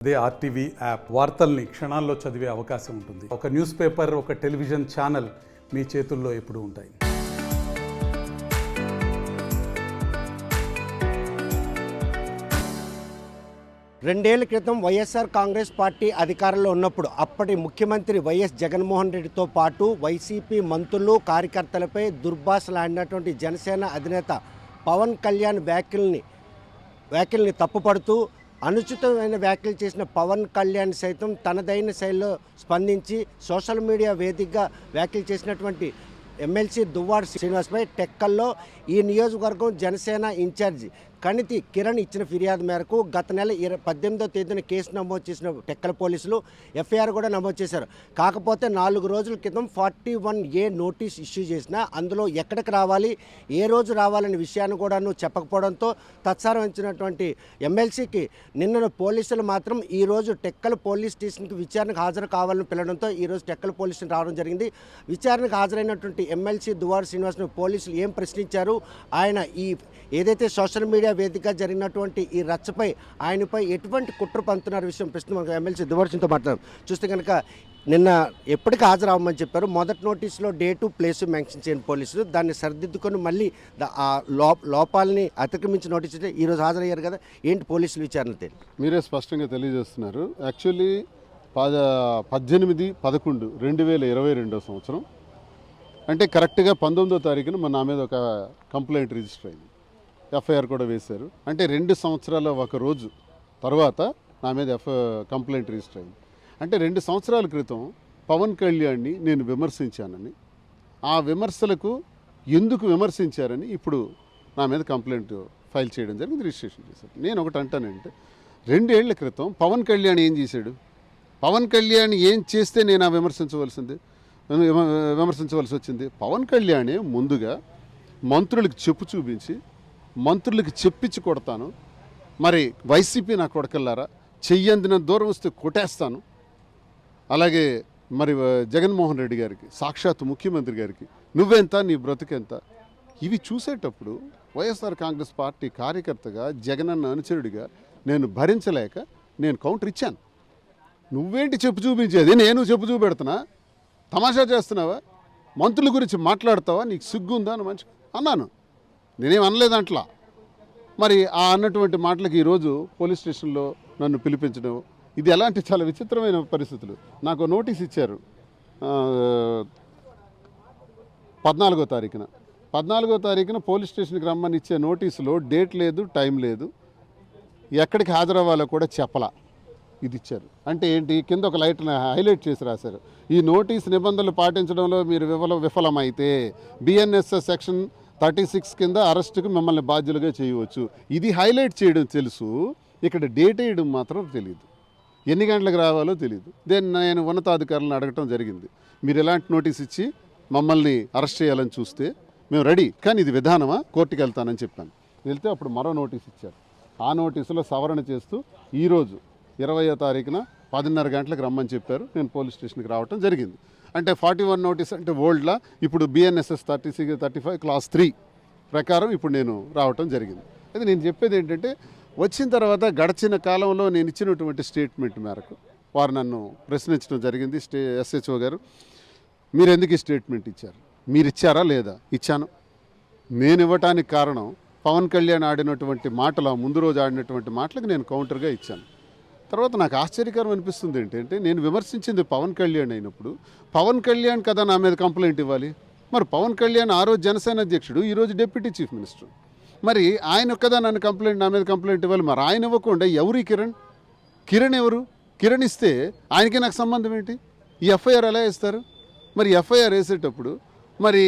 అదే RTV app వార్తల్ని క్షణాల్లో చదివే అవకాశం ఉంటుంది. ఒక న్యూస్ పేపర్, ఒక టెలివిజన్ ఛానల్ మీ చేతుల్లో ఎప్పుడూ ఉంటాయి. రెండేళ్ల క్రితం వైఎస్ఆర్ కాంగ్రెస్ పార్టీ అధికారంలో ఉన్నప్పుడు అప్పటి ముఖ్యమంత్రి వైఎస్ జగన్మోహన్ రెడ్డితో పాటు వైసీపీ మంత్రులు, కార్యకర్తలపై దుర్భాషలాడినటువంటి జనసేన అధినేత పవన్ కళ్యాణ్ వ్యాఖ్యల్ని తప్పుపడుతూ అనుచితమైన వ్యాఖ్యలు చేసిన పవన్ కళ్యాణ్ సైతం తనదైన శైలిలో స్పందించి సోషల్ మీడియా వేదికగా వ్యాఖ్యలు చేసినటువంటి ఎమ్మెల్సీ దువ్వాడ శ్రీనివాస్పై టెక్కల్లో ఈ నియోజకవర్గం జనసేన ఇన్ఛార్జి కణితి కిరణ్ ఇచ్చిన ఫిర్యాదు మేరకు గత నెల 18వ తేదీన కేసు నమోదు చేసిన టెక్కల పోలీసులు ఎఫ్ఐఆర్ కూడా నమోదు చేశారు. కాకపోతే 4 రోజుల క్రితం 41A నోటీస్ ఇష్యూ చేసిన అందులో ఎక్కడికి రావాలి, ఏ రోజు రావాలనే విషయాన్ని కూడాను చెప్పకపోవడంతో తత్సారం ఇచ్చినటువంటి ఎమ్మెల్సీకి నిన్న పోలీసులు మాత్రం ఈరోజు టెక్కల పోలీస్ స్టేషన్కి విచారణకు హాజరు కావాలని పిలవడంతో ఈరోజు టెక్కల పోలీస్ స్టేషన్ రావడం జరిగింది. విచారణకు హాజరైనటువంటి ఎమ్మెల్సీ దువ్వాడ శ్రీనివాస్ను పోలీసులు ఏం ప్రశ్నించారు, ఆయన ఈ ఏదైతే సోషల్ మీడియా వేదికగా జరిగినటువంటి ఈ రచ్చపై ఆయనపై ఎటువంటి కుట్ర పంతున్నారు విషయం ప్రశ్న మనకు ఎమ్మెల్సీ దువ్వాడతో మాట్లాడారు. చూస్తే కనుక నిన్న ఎప్పటికీ హాజరవ్వమని చెప్పారు. మొదటి నోటీసులో డేటు ప్లేసు మెన్షన్ చేయని పోలీసులు దాన్ని సరిదిద్దుకొని మళ్ళీ ఆ లోపాలని అతిక్రమించి నోటీస్ ఇస్తే ఈరోజు హాజరయ్యారు కదా, ఏంటి పోలీసులు విచారణ మీరే స్పష్టంగా తెలియజేస్తున్నారు. యాక్చువల్లీ 18/11/2022 సంవత్సరం అంటే కరెక్ట్గా 19వ తారీఖున నా మీద ఒక కంప్లైంట్ రిజిస్టర్ అయింది, ఎఫ్ఐఆర్ కూడా వేశారు. అంటే 2 సంవత్సరాల ఒక రోజు తర్వాత నా మీద కంప్లైంట్ రిజిస్టర్ అయింది. అంటే 2 సంవత్సరాల క్రితం పవన్ కళ్యాణ్ని నేను విమర్శించానని, ఆ విమర్శలకు ఎందుకు విమర్శించారని ఇప్పుడు నా మీద కంప్లైంట్ ఫైల్ చేయడం జరిగింది, రిజిస్ట్రేషన్ చేశారు. నేను ఒకటి అంటానంటే 2 ఏళ్ల క్రితం పవన్ కళ్యాణ్ ఏం చేశాడు, పవన్ కళ్యాణ్ ఏం చేస్తే నేను ఆ విమర్శించవలసి వచ్చింది. పవన్ కళ్యాణే ముందుగా మంత్రులకు చెప్పు చూపించి మంత్రులకి చెప్పించి కొడతాను, మరి వైసీపీ నా కొడకల్లారా చెయ్యందిన దూరం వస్తే కొట్టేస్తాను, అలాగే మరి జగన్మోహన్ రెడ్డి గారికి సాక్షాత్ ముఖ్యమంత్రి గారికి నువ్వెంత నీ బ్రతుకెంత, ఇవి చూసేటప్పుడు వైఎస్ఆర్ కాంగ్రెస్ పార్టీ కార్యకర్తగా జగనన్న అనుచరుడిగా నేను భరించలేక నేను కౌంటర్ ఇచ్చాను. నువ్వేంటి చెప్పు చూపించేది, నేను చెప్పు చూపెడుతున్నా, తమాషా చేస్తున్నావా, మంత్రుల గురించి మాట్లాడతావా, నీకు సిగ్గుందా అని మంచి అన్నాను. నేనేం అనలేదంట్లా. మరి ఆ అన్నటువంటి మాటలకి ఈరోజు పోలీస్ స్టేషన్లో నన్ను పిలిపించడం, ఇది ఎలాంటి చాలా విచిత్రమైన పరిస్థితులు. నాకు నోటీస్ ఇచ్చారు 14వ తారీఖున పోలీస్ స్టేషన్కి రమ్మని ఇచ్చే నోటీసులో డేట్ లేదు, టైం లేదు, ఎక్కడికి హాజరవ్వాలో కూడా చెప్పలా, ఇది ఇచ్చారు. అంటే ఏంటి, కింద ఒక లైట్ని హైలైట్ చేసి రాశారు, ఈ నోటీస్ నిబంధనలు పాటించడంలో మీరు విఫలమైతే బిఎన్ఎస్ఎస్ సెక్షన్ 36 కింద అరెస్టుకు మిమ్మల్ని బాధ్యులుగా చేయవచ్చు. ఇది హైలైట్ చేయడం తెలుసు, ఇక్కడ డేట్ వేయడం మాత్రం తెలియదు, ఎన్ని గంటలకు రావాలో తెలియదు. నేను ఉన్నతాధికారులను అడగటం జరిగింది, మీరు ఎలాంటి నోటీస్ ఇచ్చి మమ్మల్ని అరెస్ట్ చేయాలని చూస్తే మేము రెడీ, కానీ ఇది విధానమా, కోర్టుకి వెళ్తానని చెప్పాను. వెళ్తే అప్పుడు మరో నోటీస్ ఇచ్చారు. ఆ నోటీసులో సవరణ చేస్తూ ఈరోజు 20వ తారీఖున 10:30 గంటలకు రమ్మని చెప్పారు. నేను పోలీస్ స్టేషన్కి రావటం జరిగింది. అంటే 41 నోటీస్ అంటే ఓల్డ్లా, ఇప్పుడు బిఎన్ఎస్ఎస్ 35 క్లాస్ 3 ప్రకారం ఇప్పుడు నేను రావటం జరిగింది. అయితే నేను చెప్పేది ఏంటంటే, వచ్చిన తర్వాత గడిచిన కాలంలో నేను ఇచ్చినటువంటి స్టేట్మెంట్ మేరకు వారు నన్ను ప్రశ్నించడం జరిగింది. ఎస్హెచ్ఓ గారు, మీరు ఎందుకు ఈ స్టేట్మెంట్ ఇచ్చారు, మీరు ఇచ్చారా లేదా? ఇచ్చాను. నేను ఇవ్వటానికి కారణం పవన్ కళ్యాణ్ ఆడినటువంటి మాటలు, ముందు రోజు ఆడినటువంటి మాటలకు నేను కౌంటర్గా ఇచ్చాను. తర్వాత నాకు ఆశ్చర్యకరం అనిపిస్తుంది ఏంటంటే, నేను విమర్శించింది పవన్ కళ్యాణ్ అయినప్పుడు పవన్ కళ్యాణ్ కదా నా మీద కంప్లైంట్ ఇవ్వాలి. మరి పవన్ కళ్యాణ్ ఆ రోజు జనసేన అధ్యక్షుడు, ఈరోజు డిప్యూటీ చీఫ్ మినిస్టర్, మరి ఆయన కదా నా మీద కంప్లైంట్ ఇవ్వాలి. మరి ఆయన ఇవ్వకుండా ఎవరు కిరణ్ ఎవరు? కిరణ్ ఇస్తే ఆయనకి నాకు సంబంధం ఏంటి? ఈ ఎఫ్ఐఆర్ ఎలా వేస్తారు? మరి ఎఫ్ఐఆర్ వేసేటప్పుడు మరి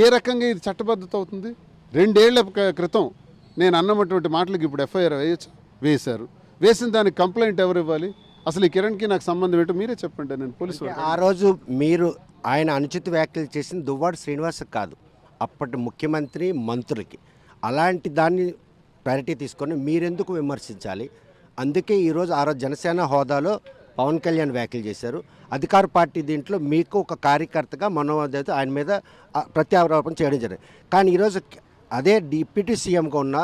ఏ రకంగా ఇది చట్టబద్ధత అవుతుంది? 2 ఏళ్ల క్రితం నేను అన్నటువంటి మాటలకి ఇప్పుడు ఎఫ్ఐఆర్ వేశారు. వేసిన దానికి కంప్లైంట్ ఎవరు ఇవ్వాలి? అసలు ఈ కిరణ్కి నాకు సంబంధం ఏంటో మీరే చెప్పండి. నేను పోలీసు ఆ రోజు మీరు ఆయన అనుచిత వ్యాఖ్యలు చేసిన దువ్వాడ శ్రీనివాస్ కాదు, అప్పటి ముఖ్యమంత్రి మంత్రులకి. అలాంటి దాన్ని ప్రయారిటీ తీసుకొని మీరెందుకు విమర్శించాలి? అందుకే ఈరోజు ఆ రోజు జనసేన హోదాలో పవన్ కళ్యాణ్ వ్యాఖ్యలు చేశారు. అధికార పార్టీ దీంట్లో మీకు ఒక కార్యకర్తగా మనోదేత ఆయన మీద ప్రత్యారోపణ చేయడం జరిగింది. కానీ ఈరోజు అదే డిప్యూటీ సీఎంగా ఉన్న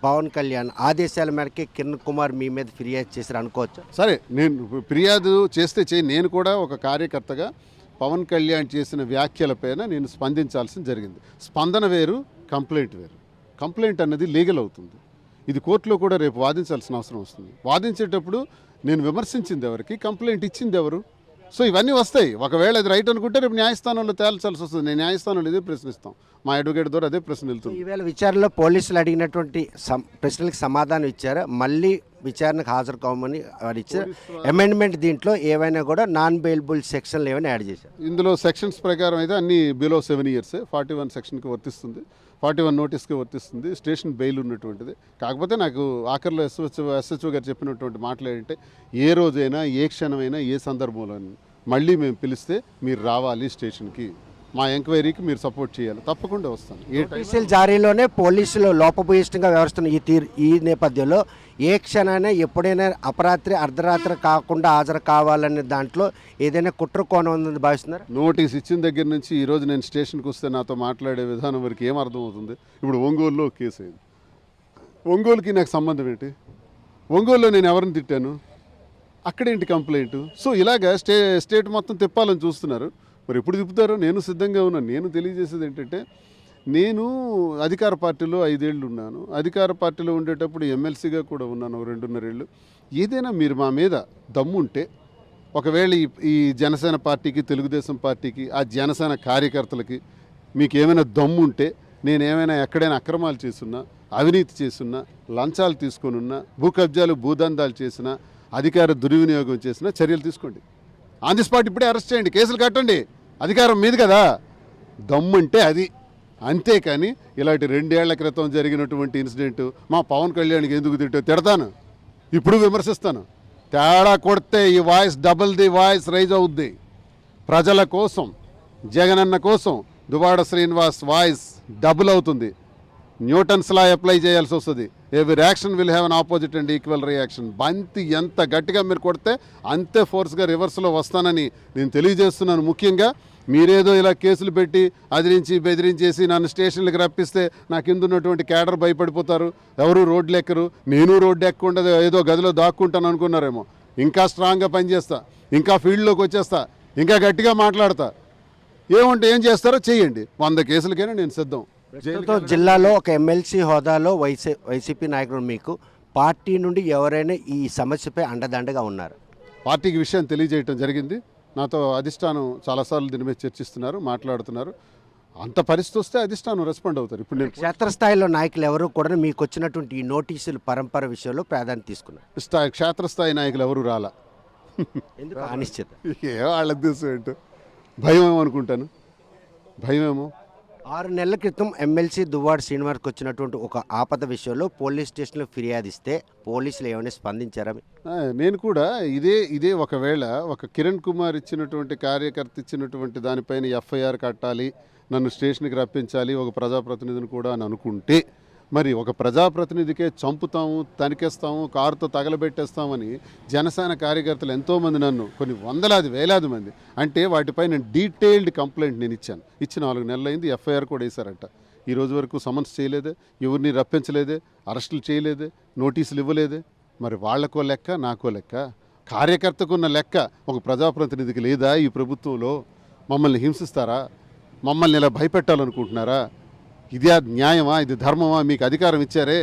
పవన్ కళ్యాణ్ ఆదేశాల మేరకే కిరణ్ కుమార్ మీ మీద ఫిర్యాదు చేశారు అనుకోవచ్చు. సరే, నేను ఫిర్యాదు చేస్తే నేను కూడా ఒక కార్యకర్తగా పవన్ కళ్యాణ్ చేసిన వ్యాఖ్యలపైన నేను స్పందించాల్సి జరిగింది. స్పందన వేరు, కంప్లైంట్ వేరు. కంప్లైంట్ అన్నది లీగల్ అవుతుంది. ఇది కోర్టులో కూడా రేపు వాదించాల్సిన అవసరం వస్తుంది. వాదించేటప్పుడు నేను విమర్శించింది ఎవరికి, కంప్లైంట్ ఇచ్చింది ఎవరు? సో ఇవన్నీ వస్తాయి. ఒకవేళ అది రైట్ అనుకుంటే రేపు న్యాయస్థానంలో తేల్చాల్సి వస్తుంది. నేను న్యాయస్థానంలో ఇదే ప్రశ్నిస్తాం, మా అడ్వకేట్ ద్వారా అదే ప్రశ్న వెళ్తుంది. ఈవేళ విచారణలో పోలీసులు అడిగినటువంటి ప్రశ్నలకు సమాధానం ఇచ్చారు. మళ్ళీ విచారణకు హాజరు కావమని వారు ఇచ్చారు. అమెండ్మెంట్ దీంట్లో ఏవైనా కూడా నాన్ బెయిలబుల్ సెక్షన్లు ఏమైనా యాడ్ చేశారు. ఇందులో సెక్షన్స్ ప్రకారం అయితే అన్ని బిలో 7 years 41 సెక్షన్కి వర్తిస్తుంది, 41 నోటీస్కి వర్తిస్తుంది, స్టేషన్ బెయిల్ ఉన్నటువంటిది. కాకపోతే నాకు ఆఖరిలో ఎస్హెచ్ఓ గారు చెప్పినటువంటి మాటలు ఏంటంటే, ఏ రోజైనా ఏ క్షణమైనా ఏ సందర్భంలో మళ్ళీ మేము పిలిస్తే మీరు రావాలి స్టేషన్కి, మా ఎంక్వైరీకి మీరు సపోర్ట్ చేయాలి, తప్పకుండా వస్తాను. నోటీసుల జారీలోనే పోలీసులు లోపభూయిష్టంగా వ్యవహరిస్తున్న ఈ నేపథ్యంలో ఏ క్షణాన ఎప్పుడైనా అపరాత్రి అర్ధరాత్రి కాకుండా హాజరు కావాలనే దాంట్లో ఏదైనా కుట్ర కోణం ఉందని భావిస్తున్నారు. నోటీస్ ఇచ్చిన దగ్గర నుంచి ఈరోజు నేను స్టేషన్కి వస్తే నాతో మాట్లాడే విధానం వరకు ఏం అర్థమవుతుంది? ఇప్పుడు ఒంగోలులో కేసు అయింది. ఒంగోలుకి నాకు సంబంధం ఏంటి? ఒంగోలులో నేను ఎవరిని తిట్టాను? అక్కడేంటి కంప్లైంట్? సో ఇలాగా స్టేట్ మొత్తం తిప్పాలని చూస్తున్నారు. మరి ఎప్పుడు తిప్పుతారో నేను సిద్ధంగా ఉన్నాను. నేను తెలియజేసేది ఏంటంటే, నేను అధికార పార్టీలో 5 ఏళ్ళు ఉన్నాను. అధికార పార్టీలో ఉండేటప్పుడు ఎమ్మెల్సీగా కూడా ఉన్నాను 2.5 ఏళ్ళు. ఏదైనా మీరు మా మీద దమ్ముంటే, ఒకవేళ ఈ జనసేన పార్టీకి, తెలుగుదేశం పార్టీకి, ఆ జనసేన కార్యకర్తలకి మీకు ఏమైనా దమ్ముంటే, నేనేమైనా ఎక్కడైనా అక్రమాలు చేసున్నా, అవినీతి చేసున్నా, లంచాలు తీసుకొని ఉన్నా, భూ కబ్జాలు భూదందాలు చేసినా, అధికార దుర్వినియోగం చేసినా చర్యలు తీసుకోండి. ఆన్ ది స్పాట్ ఇప్పుడే అరెస్ట్ చేయండి, కేసులు కట్టండి. అధికారం మీది కదా, దమ్మంటే అది. అంతేకాని ఇలాంటి 2 ఏళ్ల క్రితం జరిగినటువంటి ఇన్సిడెంట్ మా పవన్ కళ్యాణ్కి ఎందుకు తిడతాను, ఇప్పుడు విమర్శిస్తాను. తేడా కొడితే ఈ voice double the voice raise అవుద్ది. ప్రజల కోసం, జగనన్న కోసం దువాడ శ్రీనివాస్ వాయిస్ డబుల్ అవుతుంది. న్యూటన్స్ లా అప్లై చేయాల్సి వస్తుంది. Every reaction will have an opposite and equal reaction. బంతి ఎంత గట్టిగా మీరు కొడితే అంతే ఫోర్స్గా రివర్స్లో వస్తానని నేను తెలియజేస్తున్నాను. ముఖ్యంగా మీరేదో ఇలా కేసులు పెట్టి అదిరించి బెదిరించేసి నన్ను స్టేషన్లకు రప్పిస్తే నా కింద ఉన్నటువంటి క్యాడర్ భయపడిపోతారు, ఎవరు రోడ్లు ఎక్కరు. నేను రోడ్డు ఎక్కకుండా ఏదో గదిలో దాక్కుంటాను అనుకున్నారేమో. ఇంకా స్ట్రాంగ్గా పనిచేస్తా, ఇంకా ఫీల్డ్లోకి వచ్చేస్తా, ఇంకా గట్టిగా మాట్లాడతా. ఏం చేస్తారో చేయండి. 100 కేసులకైనా నేను సిద్ధం. జిల్లాలో ఒక ఎమ్మెల్సీ హోదాలో వైసీపీ నాయకుడు మీకు పార్టీ నుండి ఎవరైనా ఈ సమస్యపై అండదండగా ఉన్నారు? పార్టీకి విషయం తెలియజేయటం జరిగింది. నాతో అధిష్టానం చాలాసార్లు దీని మీద చర్చిస్తున్నారు, మాట్లాడుతున్నారు. అంత పరిస్థితి వస్తే అధిష్టానం రెస్పాండ్ అవుతారు. ఇప్పుడు నేను క్షేత్రస్థాయిలో నాయకులు ఎవరు కూడా మీకు వచ్చినటువంటి ఈ నోటీసులు పరంపర విషయంలో ప్రాధాన్యత తీసుకున్నారు. క్షేత్రస్థాయి నాయకులు ఎవరు రాలా. ఎందుకు అనిశ్చిత? వాళ్ళ ఉద్దేశం ఏంటో భయం ఏమో అనుకుంటాను. భయమేమో. 6 నెలల క్రితం ఎమ్మెల్సీ దువ్వాడ శ్రీనివాస్కి వచ్చినటువంటి ఒక ఆపద విషయంలో పోలీస్ స్టేషన్లో ఫిర్యాదిస్తే పోలీసులు ఏమైనా స్పందించారా? నేను కూడా ఇదే ఒకవేళ ఒక కిరణ్ కుమార్ ఇచ్చినటువంటి కార్యకర్త ఇచ్చినటువంటి దానిపైన ఎఫ్ఐఆర్ కట్టాలి, నన్ను స్టేషన్కి రప్పించాలి ఒక ప్రజాప్రతినిధిని కూడా అని అనుకుంటే, మరి ఒక ప్రజాప్రతినిధికే చంపుతాము, తనికేస్తాము, కారుతో తగలబెట్టేస్తామని జనసేన కార్యకర్తలు ఎంతోమంది నన్ను, కొన్ని వందలాది వేలాది మంది, అంటే వాటిపై నేను డీటెయిల్డ్ కంప్లైంట్ నేను ఇచ్చాను. ఇచ్చి 4 నెలలైంది. ఎఫ్ఐఆర్ కూడా వేశారంట. ఈ రోజు వరకు సమన్స్ చేయలేదే, ఎవరిని రప్పించలేదే, అరెస్టులు చేయలేదే, నోటీసులు ఇవ్వలేదే. మరి వాళ్లకో లెక్క, నాకో లెక్క. కార్యకర్తకున్న లెక్క ఒక ప్రజాప్రతినిధికి లేదా? ఈ ప్రభుత్వంలో మమ్మల్ని హింసిస్తారా? మమ్మల్ని ఇలా భయపెట్టాలనుకుంటున్నారా? ఇది న్యాయమా? ఇది ధర్మమా? మీకు అధికారం ఇచ్చారే,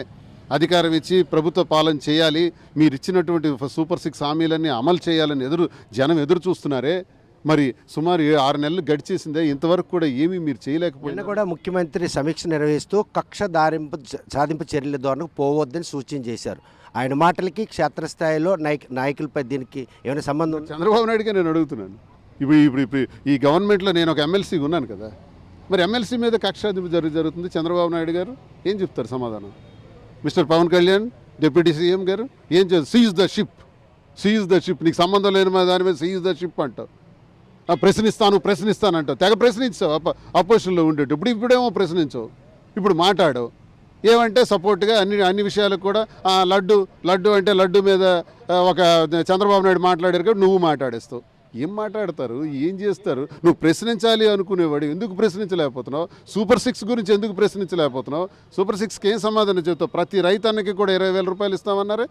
అధికారం ఇచ్చి ప్రభుత్వ పాలన చేయాలి, మీరు ఇచ్చినటువంటి సూపర్ 6 హామీలన్నీ అమలు చేయాలని జనం ఎదురు చూస్తున్నారే. మరి సుమారు 6 నెలలు గడిచేసిందే, ఇంతవరకు కూడా ఏమీ మీరు చేయలేకపోయినా కూడా ముఖ్యమంత్రి సమీక్ష నిర్వహిస్తూ కక్ష సాధింపు చర్యల ద్వారా పోవద్దని సూచన చేశారు. ఆయన మాటలకి క్షేత్రస్థాయిలో నాయకులపై దీనికి ఏమైనా సంబంధం? చంద్రబాబు నాయుడుగా నేను అడుగుతున్నాను. ఇప్పుడు ఈ గవర్నమెంట్లో నేను ఒక ఎమ్మెల్సీ ఉన్నాను కదా, మరి ఎమ్మెల్సీ మీద కక్షాదింపు జరుగుతుంది. చంద్రబాబు నాయుడు గారు ఏం చెప్తారు సమాధానం? Mister Pawan Kalyan deputy CM గారు ఏం చేస్తారు? సీజ్ ద షిప్, నీకు సంబంధం లేని దాని మీద సీజ్ ద షిప్ అంటావు. ప్రశ్నిస్తానంటావు. తెగ ప్రశ్నించావు అపోజిషన్లో ఉండేటప్పుడు. ఇప్పుడేమో ప్రశ్నించవు, ఇప్పుడు మాట్లాడవు. ఏమంటే సపోర్ట్గా అన్ని విషయాలకు కూడా లడ్డు అంటే లడ్డు మీద ఒక చంద్రబాబు నాయుడు మాట్లాడారు కాబట్టి నువ్వు మాట్లాడేస్తావు. ఏం మాట్లాడతారు, ఏం చేస్తారు? నువ్వు ప్రశ్నించాలి అనుకునేవాడు ఎందుకు ప్రశ్నించలేకపోతున్నావు? సూపర్ 6 గురించి ఎందుకు ప్రశ్నించలేకపోతున్నావు? సూపర్ 6కి ఏం సమాధానం చెబుతావు? ప్రతి రైతన్నకి కూడా 20,000 రూపాయలు ఇస్తామన్నారే.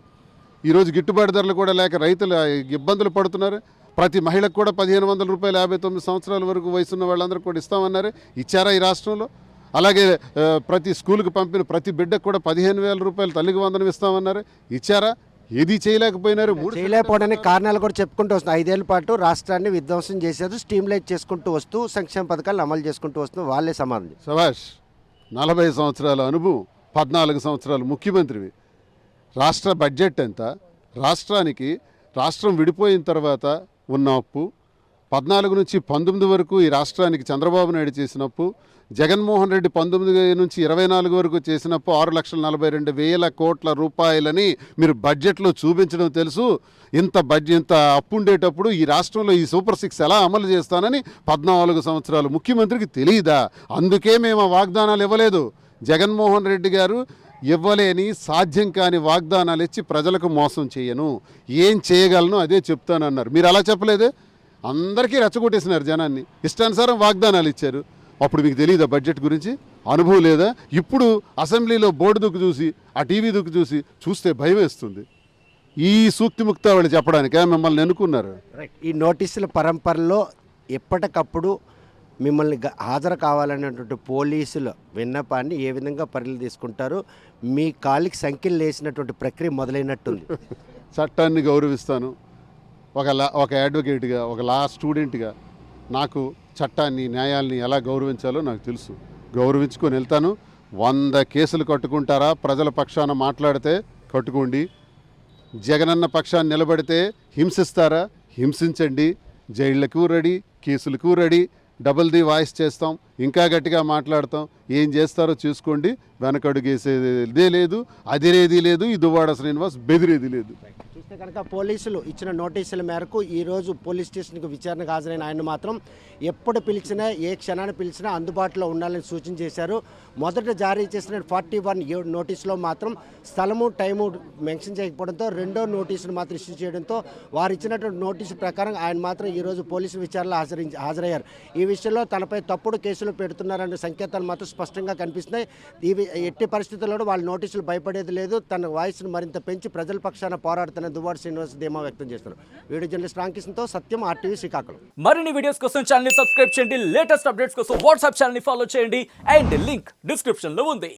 ఈరోజు గిట్టుబాటు ధరలు కూడా లేక రైతులు ఇబ్బందులు పడుతున్నారు. ప్రతి మహిళకు కూడా 1,500 రూపాయలు 59 సంవత్సరాల వరకు వయసున్న వాళ్ళందరూ కూడా ఇస్తామన్నారే. ఇచ్చారా ఈ రాష్ట్రంలో? అలాగే ప్రతి స్కూల్కి పంపిన ప్రతి బిడ్డకు కూడా 15,000 రూపాయలు తల్లికి వందనం ఇస్తామన్నారు. ఇచ్చారా? ఏది చేయలేకపోయినారు. చేయలేకపోవడానికి కారణాలు కూడా చెప్పుకుంటూ వస్తున్నాం. 5 ఏళ్ల పాటు రాష్ట్రాన్ని విధ్వంసం చేశారు, స్ట్రీమ్లైట్ చేసుకుంటూ వస్తూ సంక్షేమ పథకాలను అమలు చేసుకుంటూ వస్తూ వాళ్ళే సమాధానం. సభాష్, 40 సంవత్సరాల అనుభవం, 14 సంవత్సరాలు ముఖ్యమంత్రివి. రాష్ట్ర బడ్జెట్ ఎంత? రాష్ట్రానికి రాష్ట్రం విడిపోయిన తర్వాత ఉన్న అప్పు 14 నుంచి 19 వరకు ఈ రాష్ట్రానికి చంద్రబాబు నాయుడు చేసిన అప్పు, జగన్మోహన్ రెడ్డి 19 నుంచి 24 వరకు చేసినప్పుడు 6,42,000 కోట్ల రూపాయలని మీరు బడ్జెట్లో చూపించడం తెలుసు. ఇంత అప్పు ఉండేటప్పుడు ఈ రాష్ట్రంలో ఈ సూపర్ 6 ఎలా అమలు చేస్తానని 14 సంవత్సరాలు ముఖ్యమంత్రికి తెలియదా? అందుకే మేము ఆ వాగ్దానాలు ఇవ్వలేదు. జగన్మోహన్ రెడ్డి గారు ఇవ్వలేని సాధ్యం కాని వాగ్దానాలు ఇచ్చి ప్రజలకు మోసం చేయను, ఏం చేయగలను అదే చెప్తానన్నారు. మీరు అలా చెప్పలేదే? అందరికీ రెచ్చగొట్టేసినారు జనాన్ని, ఇష్టానుసారం వాగ్దానాలు ఇచ్చారు. అప్పుడు మీకు తెలియదా బడ్జెట్ గురించి? అనుభవం లేదా? ఇప్పుడు అసెంబ్లీలో బోర్డు దుక్కు చూసి, ఆ టీవీ దుక్కు చూస్తే భయం వేస్తుంది. ఈ సూక్తి ముక్తావళి చెప్పడానికే మిమ్మల్ని ఎన్నుకున్నారు. ఈ నోటీసుల పరంపరలో ఎప్పటికప్పుడు మిమ్మల్ని హాజరు కావాలనేటువంటి పోలీసుల విన్నపాన్ని ఏ విధంగా పరిధి తీసుకుంటారు? మీ కాలికి సంఖ్యలు వేసినటువంటి ప్రక్రియ మొదలైనట్టుంది. చట్టాన్ని గౌరవిస్తాను. ఒక అడ్వకేట్గా, ఒక లా స్టూడెంట్గా నాకు చట్టాన్ని, న్యాయాల్ని ఎలా గౌరవించాలో నాకు తెలుసు. గౌరవించుకొని వెళ్తాను. 100 కేసులు కట్టుకుంటారా? ప్రజల పక్షాన మాట్లాడితే కట్టుకోండి. జగనన్న పక్షాన్ని నిలబడితే హింసిస్తారా? హింసించండి. జైళ్లకు రెడీ, కేసులకు రెడీ, డబుల్ ది వాయిస్ చేస్తాం, ఇంకా గట్టిగా మాట్లాడతాం. ఏం చేస్తారో చూసుకోండి. వెనకడుగేసేదే లేదు, అదిరేది లేదు. ఈ దువ్వాడ శ్రీనివాస్ బెదిరేది లేదు. చూస్తే కనుక పోలీసులు ఇచ్చిన నోటీసుల మేరకు ఈరోజు పోలీస్ స్టేషన్కి విచారణకు హాజరైన ఆయన మాత్రం ఎప్పుడు పిలిచినా, ఏ క్షణాన్ని పిలిచినా అందుబాటులో ఉండాలని సూచన చేశారు. మొదట జారీ చేసిన 41 నోటీసులో మాత్రం స్థలము, టైము మెన్షన్ చేయకపోవడంతో రెండో నోటీసును మాత్రం ఇష్యూ చేయడంతో వారు ఇచ్చినటువంటి నోటీసు ప్రకారం ఆయన మాత్రం ఈరోజు పోలీసు విచారణలో హాజరయ్యారు. ఈ విషయంలో తనపై తప్పుడు కేసులు పెడుతున్నారనే సంకేతాలు మాత్రం స్పష్టంగా కనిపిస్తున్నాయి. ఇవి ఎట్టి పరిస్థితుల్లో వాళ్ళ నోటీసులు భయపడేది లేదు. తన వాయిస్ను మరింత పెంచి ప్రజల పక్షాన పోరాడుతున్న దువ్వాడ శ్రీనివాస్ ధీమా వ్యక్తం చేస్తున్నారు. వీడియో జర్నలిస్ట్ రాంకిషన్తో సత్యం, RTV శ్రీకాకుళం. మరిన్ని వీడియోస్ కోసం ఛానల్ ని సబ్స్క్రైబ్ చేయండి. లేటెస్ట్ అప్డేట్స్ కోసం వాట్సాప్ ఛానల్ ని ఫాలో చేయండి. అండ్ లింక్ డిస్క్రిప్షన్ లో ఉంది.